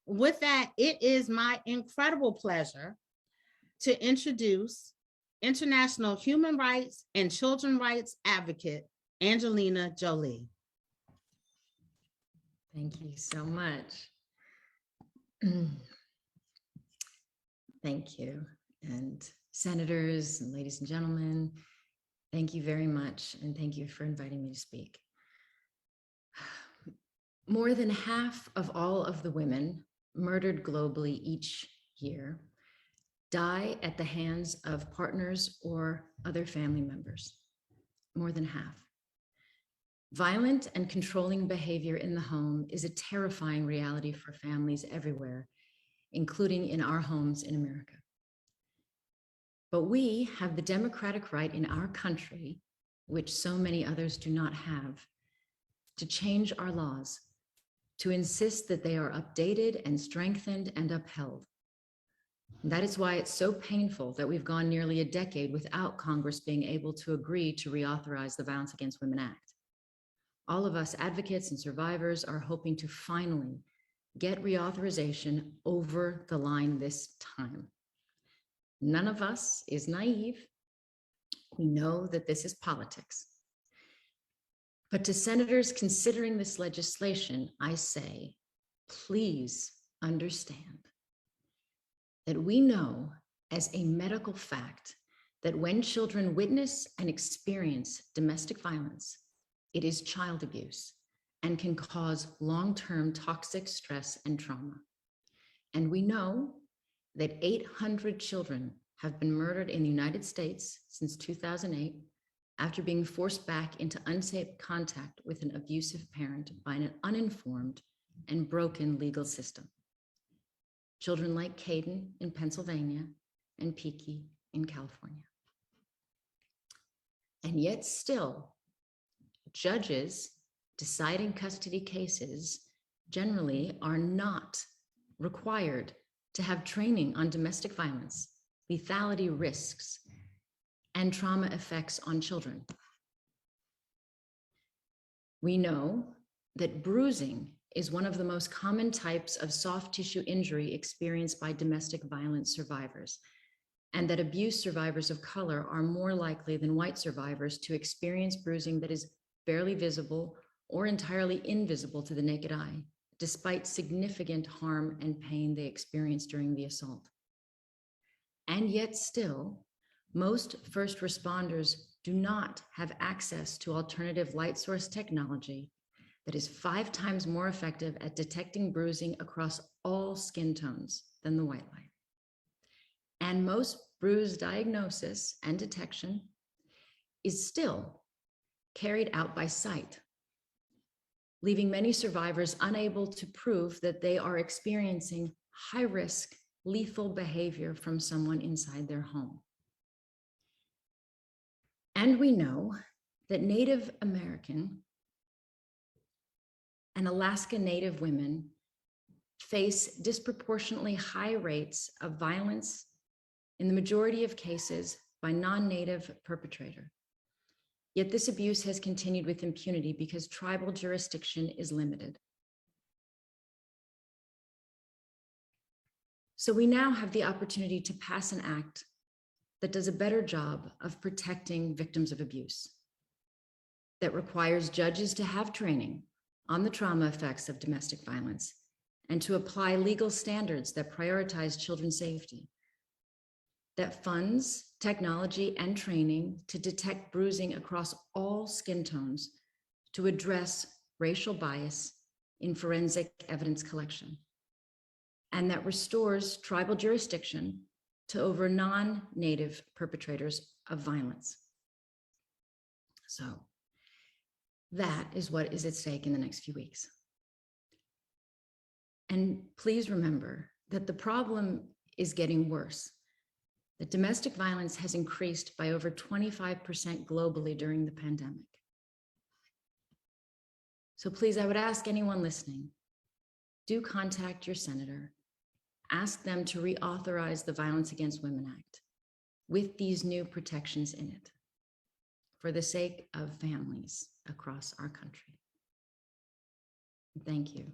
With that, it is my incredible pleasure to introduce international human rights and children's rights advocate, Angelina Jolie. Thank you so much. Thank you. And senators and ladies and gentlemen, thank you very much. And thank you for inviting me to speak. More than half of all of the women murdered globally each year die at the hands of partners or other family members. More than half. Violent and controlling behavior in the home is a terrifying reality for families everywhere, including in our homes in America. But we have the democratic right in our country, which so many others do not have, to change our laws, to insist that they are updated and strengthened and upheld. And that is why it's so painful that we've gone nearly a decade without Congress being able to agree to reauthorize the Violence Against Women Act. All of us advocates and survivors are hoping to finally get reauthorization over the line this time. None of us is naive. We know that this is politics. But to senators considering this legislation, I say, please understand that we know as a medical fact that when children witness and experience domestic violence, it is child abuse and can cause long-term toxic stress and trauma. And we know that 800 children have been murdered in the United States since 2008 after being forced back into unsafe contact with an abusive parent by an uninformed and broken legal system. Children like Caden in Pennsylvania and Peaky in California. And yet still, judges deciding custody cases generally are not required to have training on domestic violence, lethality risks, and trauma effects on children. We know that bruising is one of the most common types of soft tissue injury experienced by domestic violence survivors, and that abuse survivors of color are more likely than white survivors to experience bruising that is barely visible or entirely invisible to the naked eye, despite significant harm and pain they experience during the assault. And yet still, most first responders do not have access to alternative light source technology that is 5 times more effective at detecting bruising across all skin tones than the white light. And most bruise diagnosis and detection is still carried out by sight, leaving many survivors unable to prove that they are experiencing high-risk, lethal behavior from someone inside their home. And we know that Native American and Alaska Native women face disproportionately high rates of violence in the majority of cases by non-Native perpetrator. Yet this abuse has continued with impunity because tribal jurisdiction is limited. So we now have the opportunity to pass an act that does a better job of protecting victims of abuse, that requires judges to have training on the trauma effects of domestic violence and to apply legal standards that prioritize children's safety, that funds technology and training to detect bruising across all skin tones to address racial bias in forensic evidence collection, and that restores tribal jurisdiction to over non-Native perpetrators of violence. So that is what is at stake in the next few weeks. And please remember that the problem is getting worse. That domestic violence has increased by over 25% globally during the pandemic. So please, I would ask anyone listening, do contact your senator. Ask them to reauthorize the Violence Against Women Act with these new protections in it for the sake of families across our country. Thank you.